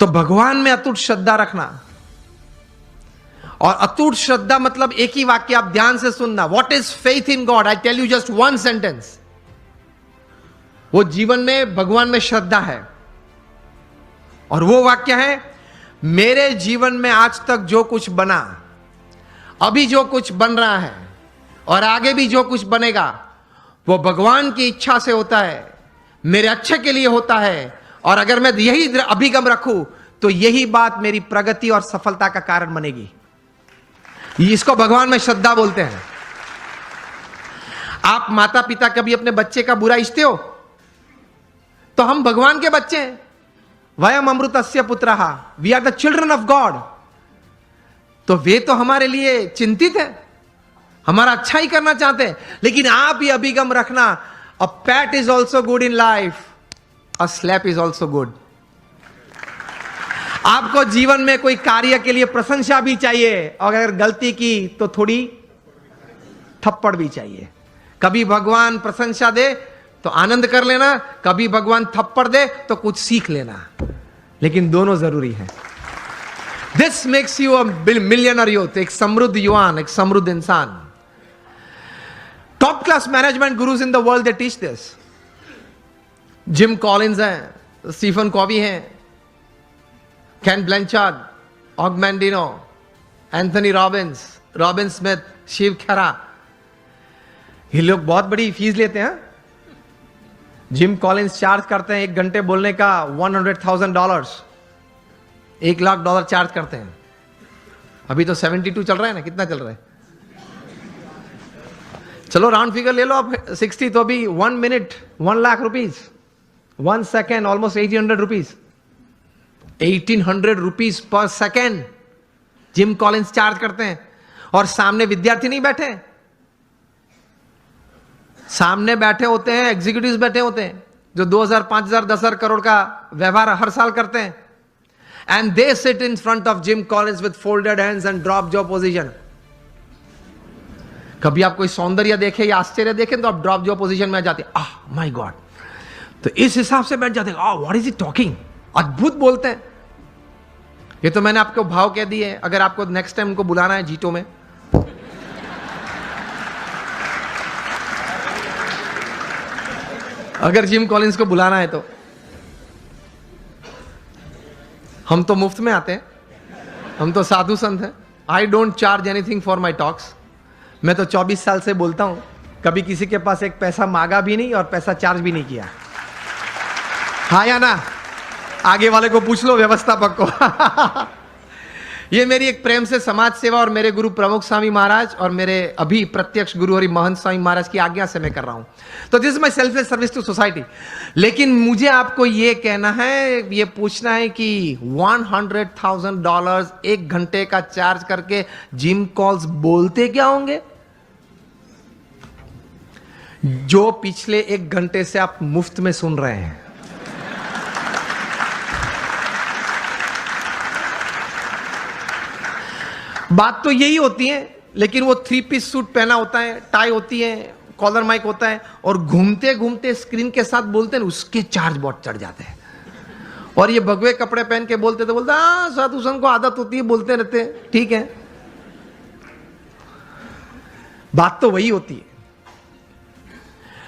तो भगवान में अटूट श्रद्धा रखना, और अटूट श्रद्धा मतलब एक ही वाक्य आप ध्यान से सुनना, what is faith in God? I tell you just one sentence. वो जीवन में भगवान में श्रद्धा है, और वो वाक्य है, मेरे जीवन में आज तक जो कुछ बना, अभी जो कुछ बन रहा है और आगे भी जो कुछ बनेगा, वो भगवान की इच्छा से होता है, मेरे अच्छे के लिए होता है, और अगर मैं यही अभिगम रखूं तो यही बात मेरी प्रगति और सफलता का कारण बनेगी। इसको भगवान में श्रद्धा बोलते हैं। आप माता पिता कभी अपने बच्चे का बुरा इच्छते हो? तो हम भगवान के बच्चे हैं। वयम अमृतस्य पुत्रः, we are the children of God. तो वे तो हमारे लिए चिंतित है, हमारा अच्छा ही करना चाहते हैं। लेकिन आप ये अभिगम रखना, a pat is also good in life, a slap is also good. आपको जीवन में कोई कार्य के लिए प्रशंसा भी चाहिए, और अगर गलती की तो थोड़ी थप्पड़ भी चाहिए। कभी भगवान प्रशंसा दे तो आनंद कर लेना, कभी भगवान थप्पड़ दे तो कुछ सीख लेना, लेकिन दोनों जरूरी है। This makes you a millionaire youth, एक समृद्ध युवान, एक समृद्ध इंसान। Top class management gurus in the world they teach this. Jim Collins हैं, स्टीफन कॉवी हैं, Ken Blanchard, Og Mandino, Anthony Robbins, Robin Smith, Shiv Khera, ये लोग बहुत बड़ी फीस लेते हैं। जिम कॉलिंस चार्ज करते हैं 1 घंटे बोलने का $100,000, $1,00,000 चार्ज करते हैं। अभी तो 72 चल रहा है ना, कितना चल रहा है? चलो राउंड फिगर ले लो आप 60, तो अभी 1 मिनट ₹1,00,000, 1 सेकेंड ऑलमोस्ट ₹1,800, ₹1,800 पर सेकेंड जिम कॉलिंस चार्ज करते हैं। और सामने विद्यार्थी नहीं बैठे, सामने बैठे होते हैं एग्जीक्यूटिव्स बैठे होते हैं जो 2,000, 5,000, 10,000 करोड़ का व्यवहार हर साल करते हैं। And they sit in front of gym Collins with folded hands and drop jaw position. कभी आप कोई सौंदर्य देखे या आश्चर्य देखें तो आप ड्रॉप जॉ पोजीशन में आ जाते, आह माय गॉड, तो इस हिसाब से बैठ जाते, व्हाट इज ही टॉकिंग, अद्भुत बोलते हैं। ये तो मैंने आपको भाव कह दिए। अगर आपको नेक्स्ट टाइम उनको बुलाना है जीटो में, अगर जिम कॉलिंस को बुलाना है तो हम तो मुफ्त में आते हैं, हम तो साधु संत हैं। I don't charge anything for my talks. मैं तो 24 साल से बोलता हूं, कभी किसी के पास एक पैसा मांगा भी नहीं और पैसा चार्ज भी नहीं किया। हाँ या ना? आगे वाले को पूछ लो, व्यवस्थापक को। ये मेरी एक प्रेम से समाज सेवा और मेरे गुरु प्रमुख स्वामी महाराज और मेरे अभी प्रत्यक्ष गुरु हरि महंत स्वामी महाराज की आज्ञा से मैं कर रहा हूं। तो this is my selfless service to society. लेकिन मुझे आपको ये कहना है, ये पूछना है कि $100,000 1 घंटे का चार्ज करके जिम कॉल्स बोलते क्या होंगे? जो पिछले 1 घंटे से आप मुफ्त में सुन रहे हैं। बात तो यही होती है, लेकिन वो 3 पीस सूट पहना होता है, टाई होती है, कॉलर माइक होता है, और घूमते घूमते स्क्रीन के साथ बोलते हैं, उसके चार्ज बहुत चढ़ जाते हैं। और ये भगवे कपड़े पहन के बोलते तो बोलते हाँ, साधु संत को आदत होती है, बोलते रहते हैं, ठीक है। बात तो वही होती है।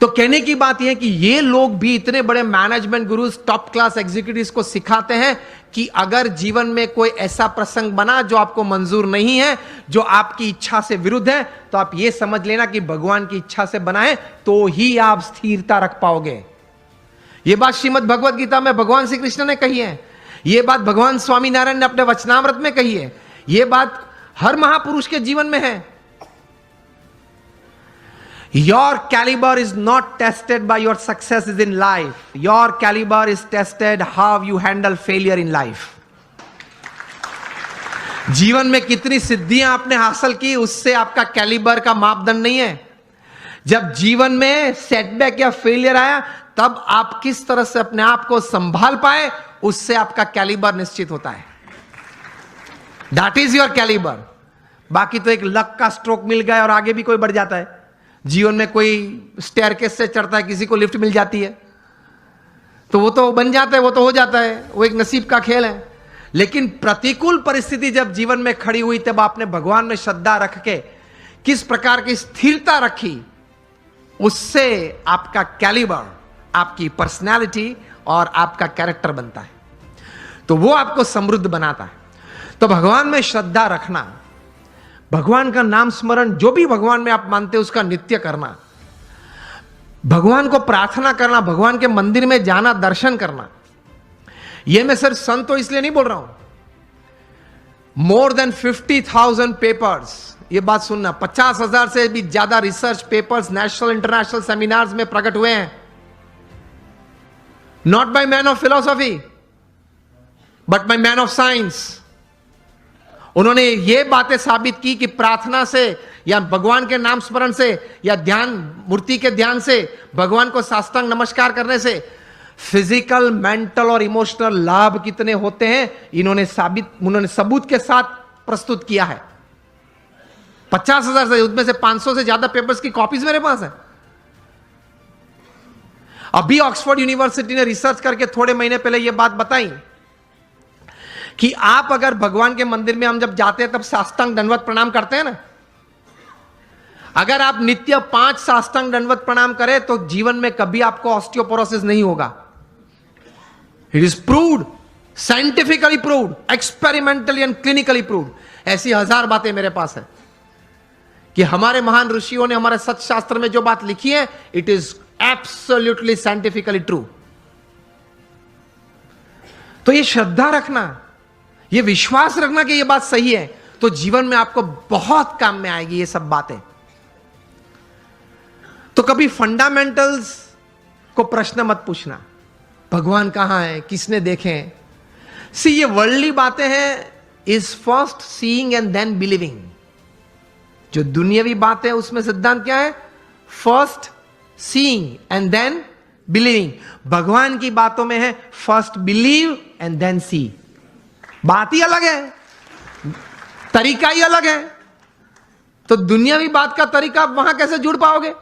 तो कहने की बात यह है कि ये लोग भी इतने बड़े management gurus, top class executives को सिखाते हैं कि अगर जीवन में कोई ऐसा प्रसंग बना जो आपको मंजूर नहीं है, जो आपकी इच्छा से विरुद्ध है, तो आप ये समझ लेना कि भगवान की इच्छा से बना है, तो ही आप स्थिरता रख पाओगे। यह बात श्रीमद् भगवद गीता में भगवान श्री कृष्ण ने कही है, यह बात भगवान स्वामी नारायण ने अपने वचनामृत में कही है, यह बात हर महापुरुष के जीवन में है। Your caliber is not tested by your successes in life. Your caliber is tested how you handle failure in life. जीवन में कितनी सिद्धियां आपने हासिल की, उससे आपका कैलिबर का मापदंड नहीं है। जब जीवन में सेटबैक या फेलियर आया, तब आप किस तरह से अपने आप को संभाल पाए, उससे आपका कैलिबर निश्चित होता है। That is your caliber. बाकी तो एक लक का स्ट्रोक मिल गया और आगे भी कोई बढ़ जाता है। जीवन में कोई स्टेयरकेस से चढ़ता है, किसी को लिफ्ट मिल जाती है, तो वो तो बन जाता है, वो तो हो जाता है, वो एक नसीब का खेल है। लेकिन प्रतिकूल परिस्थिति जब जीवन में खड़ी हुई तब आपने भगवान में श्रद्धा रख के किस प्रकार की स्थिरता रखी, उससे आपका कैलिबर, आपकी पर्सनालिटी और आपका कैरेक्टर बनता है, तो वो आपको समृद्ध बनाता है। तो भगवान में श्रद्धा रखना, भगवान का नाम स्मरण, जो भी भगवान में आप मानते हैं उसका नित्य करना, भगवान को प्रार्थना करना, भगवान के मंदिर में जाना, दर्शन करना। यह मैं सिर्फ संत तो इसलिए नहीं बोल रहा हूं, मोर देन 50,000 पेपर्स, ये बात सुनना, 50,000 से भी ज्यादा research papers national international seminars में प्रकट हुए हैं, not by man of philosophy but by man of science. उन्होंने ये बातें साबित की कि प्रार्थना से या भगवान के नाम स्मरण से या ध्यान, मूर्ति के ध्यान से, भगवान को साष्टांग नमस्कार करने से फिजिकल, मेंटल और इमोशनल लाभ कितने होते हैं, उन्होंने सबूत के साथ प्रस्तुत किया है। 50,000 से, उसमें से 500 से ज्यादा पेपर्स की कॉपीज मेरे पास है। अभी ऑक्सफोर्ड यूनिवर्सिटी ने रिसर्च करके थोड़े महीने पहले यह बात बताई कि आप अगर भगवान के मंदिर में हम जब जाते हैं तब साष्टांग दंडवत प्रणाम करते हैं ना, अगर आप नित्य 5 साष्टांग दंडवत प्रणाम करें तो जीवन में कभी आपको ऑस्टियोपोरोसिस नहीं होगा। It is proved, scientifically proved, experimentally and clinically proved. ऐसी 1000 बातें मेरे पास है कि हमारे महान ऋषियों ने हमारे सच शास्त्र में जो बात लिखी है, it is absolutely scientifically true. तो ये श्रद्धा रखना, ये विश्वास रखना कि ये बात सही है, तो जीवन में आपको बहुत काम में आएगी ये सब बातें। तो कभी फंडामेंटल्स को प्रश्न मत पूछना, भगवान कहां है, किसने देखे हैं। सी, ये वर्ल्डली बातें हैं, is first seeing and then believing. जो दुनियावी बात है उसमें सिद्धांत क्या है? First seeing and then believing. भगवान की बातों में है first believe and then see. बात ही अलग है, तरीका ही अलग है। तो दुनियावी बात का तरीका आप वहां कैसे जुड़ पाओगे?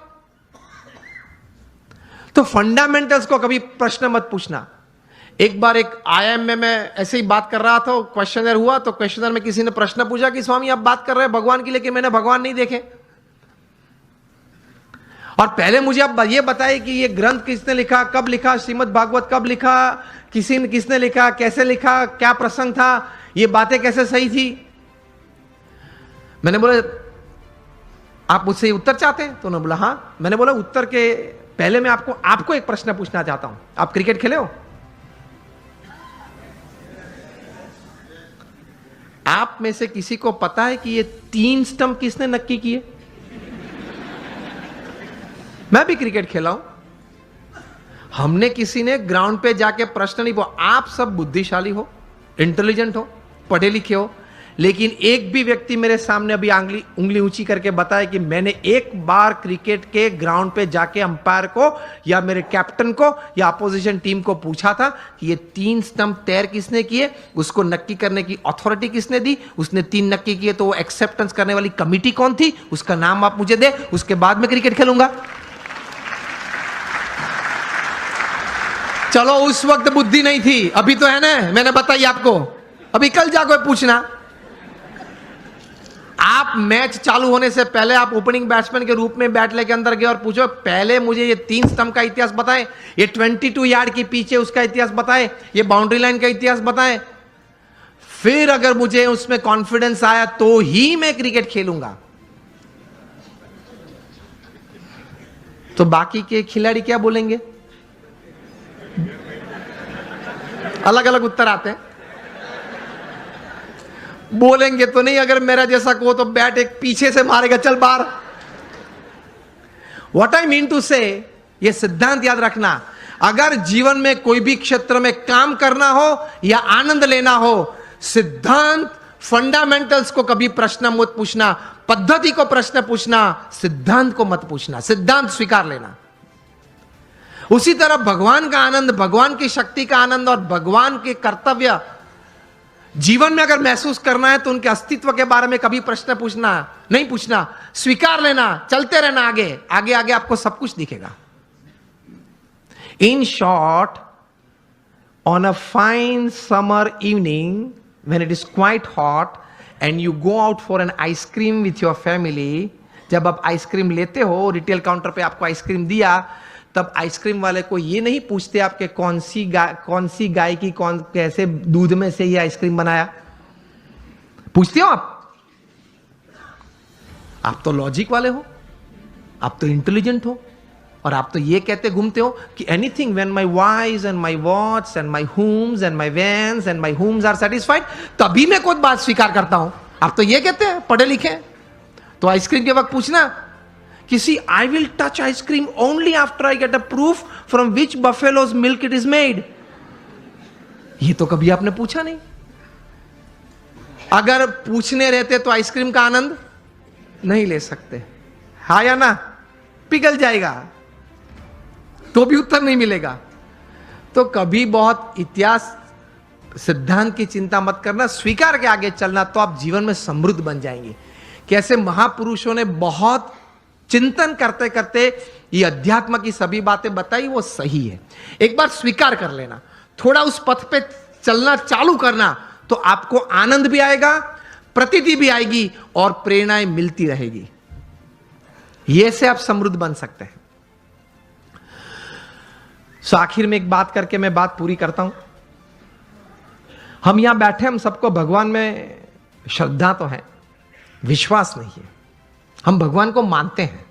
तो फंडामेंटल्स को कभी प्रश्न मत पूछना। एक बार एक आईएम में मैं ऐसे ही बात कर रहा था, क्वेश्चनर हुआ, तो क्वेश्चनर में किसी ने प्रश्न पूछा कि स्वामी आप बात कर रहे हैं भगवान की, लेकिन मैंने भगवान नहीं देखे, और पहले मुझे आप ये बताइए कि ये ग्रंथ किसने लिखा, कब लिखा, श्रीमद् भागवत कब लिखा, किसने लिखा, कैसे लिखा, क्या प्रसंग था, ये बातें कैसे सही थी। मैंने बोला आप मुझसे उत्तर चाहते हैं? तो उन्होंने बोला हां। मैंने बोला उत्तर के पहले मैं आपको एक प्रश्न पूछना चाहता हूं। आप क्रिकेट खेले हो? आप में से किसी को पता है कि ये 3 स्टंप किसने नक्की किए? मैं भी क्रिकेट खेला हूं। हमने किसी ने ग्राउंड पे जाके प्रश्न नहीं पूछा। आप सब बुद्धिशाली हो, इंटेलिजेंट हो, पढ़े लिखे हो, लेकिन एक भी व्यक्ति मेरे सामने अभी उंगली ऊंची करके बताए कि मैंने एक बार क्रिकेट के ग्राउंड पे जाके अंपायर को या मेरे कैप्टन को या अपोजिशन टीम को पूछा था कि ये 3 स्टंप तैर किसने किए, उसको नक्की करने की अथॉरिटी किसने दी, उसने 3 नक्की किए तो वो एक्सेप्टेंस करने वाली कमिटी कौन थी, उसका नाम आप मुझे दे, उसके बाद मैं क्रिकेट खेलूंगा। चलो उस वक्त बुद्धि नहीं थी, अभी तो है ना, मैंने बताई आपको। अभी कल जाकर पूछना। आप मैच चालू होने से पहले आप ओपनिंग बैट्समैन के रूप में बैट लेके अंदर गए और पूछो पहले मुझे ये 3 स्टंप का इतिहास बताएं, ये 22 यार्ड के पीछे उसका इतिहास बताएं, ये बाउंड्री लाइन का इतिहास बताएं, फिर अगर मुझे उसमें कॉन्फिडेंस आया तो ही मैं क्रिकेट खेलूंगा। तो बाकी के खिलाड़ी क्या बोलेंगे? अलग अलग उत्तर आते हैं। बोलेंगे तो नहीं, अगर मेरा जैसा को तो बैट एक पीछे से मारेगा, चल बाहर। व्हाट आई मीन टू से, ये सिद्धांत याद रखना, अगर जीवन में कोई भी क्षेत्र में काम करना हो या आनंद लेना हो, सिद्धांत फंडामेंटल्स को कभी प्रश्न मत पूछना, पद्धति को प्रश्न पूछना, सिद्धांत को मत पूछना, सिद्धांत स्वीकार लेना। उसी तरह भगवान का आनंद, भगवान की शक्ति का आनंद और भगवान के कर्तव्य जीवन में अगर महसूस करना है तो उनके अस्तित्व के बारे में कभी प्रश्न पूछना नहीं, पूछना, स्वीकार लेना, चलते रहना, आगे आगे आगे आपको सब कुछ दिखेगा। In short, on a fine summer evening when it is quite hot and you go out for an ice cream with your family, जब आप आइसक्रीम लेते हो, रिटेल काउंटर पे आपको आइसक्रीम दिया, तब आइसक्रीम वाले को ये नहीं पूछते आपके कौन सी गाय की कैसे दूध में से ये आइसक्रीम बनाया, पूछते हो आप तो लॉजिक वाले हो, आप तो इंटेलिजेंट हो, और आप तो ये कहते घूमते हो कि anything when my wives and my watts and my homes and my vans and my homes are satisfied, तभी मैं कोई बात स्वीकार करता हूं। आप तो ये कहते हैं, पढ़े लिखे हैं। तो आइसक्रीम के वक्त पूछना किसी, I will touch ice cream only after I get a proof from which buffaloes milk it is made. ये तो कभी आपने पूछा नहीं। अगर पूछने रहते तो आइसक्रीम का आनंद नहीं ले सकते, हा या ना, पिघल जाएगा, तो भी उत्तर नहीं मिलेगा। तो कभी बहुत इतिहास सिद्धांत की चिंता मत करना, स्वीकार के आगे चलना, तो आप जीवन में समृद्ध बन जाएंगे। कैसे महापुरुषों ने बहुत चिंतन करते करते ये अध्यात्म की सभी बातें बताई, वो सही है। एक बार स्वीकार कर लेना, थोड़ा उस पथ पे चलना चालू करना, तो आपको आनंद भी आएगा, प्रतीति भी आएगी और प्रेरणाएं मिलती रहेगी। ये से आप समृद्ध बन सकते हैं। सो आखिर में एक बात करके मैं बात पूरी करता हूं। हम यहां बैठे, हम सबको भगवान में श्रद्धा तो है, विश्वास नहीं है। हम भगवान को मानते हैं,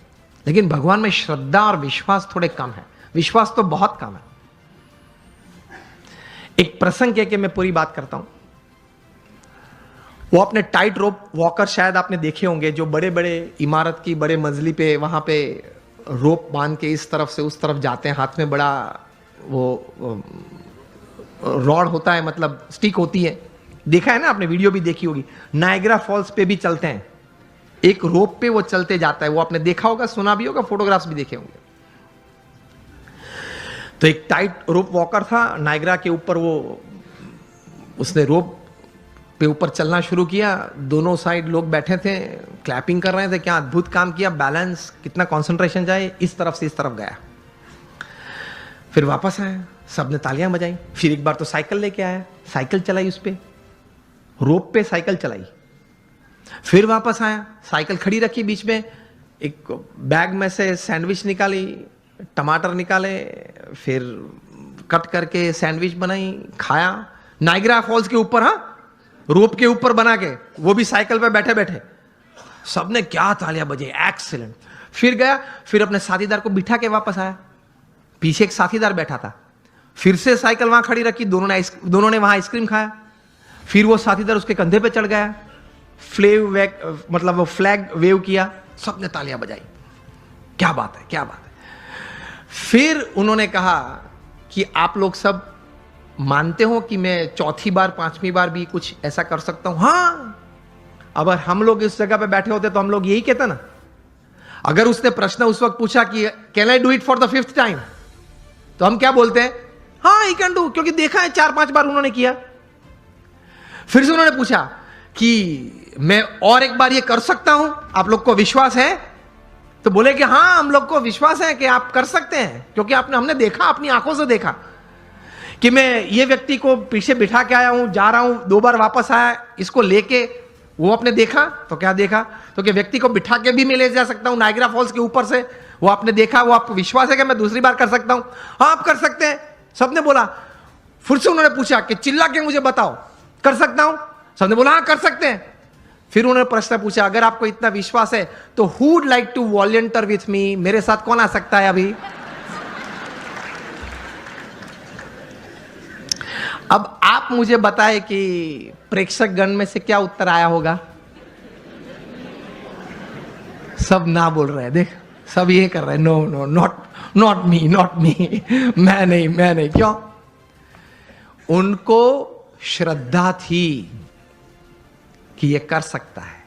लेकिन भगवान में श्रद्धा और विश्वास थोड़े कम है। विश्वास तो बहुत कम है। एक प्रसंग कह के मैं पूरी बात करता हूं। वो अपने टाइट रोप वॉकर शायद आपने देखे होंगे, जो बड़े बड़े इमारत की बड़े मंजिली पे वहां पे रोप बांध के इस तरफ से उस तरफ जाते हैं। हाथ में बड़ा वो रॉड होता है, मतलब स्टिक होती है। देखा है ना आपने, वीडियो भी देखी होगी। नायग्रा फॉल्स पे भी चलते हैं, एक रोप पे वो चलते जाता है। वो आपने देखा होगा, सुना भी होगा, फोटोग्राफ्स भी देखे होंगे। तो एक टाइट रोप वॉकर था नायग्रा के ऊपर, वो उसने रोप पे ऊपर चलना शुरू किया। दोनों साइड लोग बैठे थे, क्लैपिंग कर रहे थे, क्या अद्भुत काम किया, बैलेंस, कितना कंसंट्रेशन जाए, इस तरफ से इस तरफ गया। फिर वापस आया, सबने तालियां बजाई। फिर एक बार तो साइकिल लेके आया, साइकिल चलाई, उस पे रोप पे साइकिल चलाई। फिर वापस आया, साइकिल खड़ी रखी बीच में, एक बैग में से सैंडविच निकाली, टमाटर निकाले, फिर कट करके सैंडविच बनाई, खाया। नायग्रा फॉल्स के ऊपर, हाँ, रोप के ऊपर बना के, वो भी साइकिल पे बैठे बैठे। सबने क्या तालियां बजाई, एक्सीलेंट। फिर गया, फिर अपने साथीदार को बिठा के वापस आया। पीछे एक साथीदार बैठा था। फिर से साइकिल वहां खड़ी रखी, दोनों ने वहां आइसक्रीम खाया। फिर वो साथीदार उसके कंधे पे चढ़ गया, मतलब वो फ्लैग वेव किया, सबने तालियां बजाई। क्या बात है, क्या बात है। फिर उन्होंने कहा कि आप लोग सब मानते हो कि मैं चौथी बार पांचवी बार भी कुछ ऐसा कर सकता हूं? हाँ। अगर हम लोग इस जगह पे बैठे होते तो हम लोग यही कहते ना। अगर उसने प्रश्न उस वक्त पूछा कि can I do it for the 5th time, तो हम क्या बोलते हैं? हाँ, ही कैन डू, क्योंकि देखा है 4-5 बार उन्होंने किया। फिर से उन्होंने पूछा कि मैं और एक बार ये कर सकता हूं, आप लोग को विश्वास है? तो बोले कि हाँ, हम लोग को विश्वास है कि आप कर सकते हैं, क्योंकि हमने देखा, अपनी आंखों से देखा कि मैं ये व्यक्ति को पीछे बिठा के आया हूं, जा रहा हूं, 2 बार वापस आया, इसको लेके। वो आपने देखा, तो क्या देखा? तो कि व्यक्ति को बिठा के भी मैं ले जा सकता हूं नायग्रा फॉल्स के ऊपर से। वो आपने देखा, वो आपको विश्वास है कि मैं दूसरी बार कर सकता हूं? हाँ, आप कर सकते हैं, सबने बोला। फिर से उन्होंने पूछा कि चिल्ला के मुझे बताओ, कर सकता हूं? सबने बोला हाँ, कर सकते हैं। फिर उन्होंने प्रश्न पूछा, अगर आपको इतना विश्वास है तो who would like to volunteer with me, मेरे साथ कौन आ सकता है अभी? अब आप मुझे बताएं कि प्रेक्षक गण में से क्या उत्तर आया होगा? सब ना बोल रहे हैं, देख, सब ये कर रहे हैं, नो नो, नॉट मी, मैं नहीं। क्यों? उनको श्रद्धा थी कि ये कर सकता है,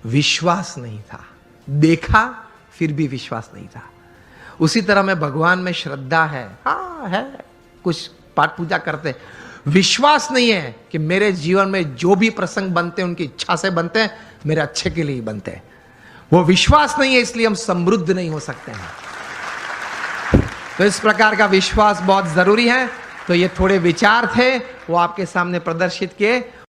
विश्वास नहीं था। देखा, फिर भी विश्वास नहीं था। उसी तरह में भगवान में श्रद्धा है, हाँ है, कुछ पाठ पूजा करते, विश्वास नहीं है कि मेरे जीवन में जो भी प्रसंग बनते हैं उनकी इच्छा से बनते हैं, मेरे अच्छे के लिए ही बनते हैं। वो विश्वास नहीं है, इसलिए हम समृद्ध नहीं हो सकते हैं। तो इस प्रकार का विश्वास बहुत जरूरी है। तो ये थोड़े विचार थे, वो आपके सामने प्रदर्शित किए।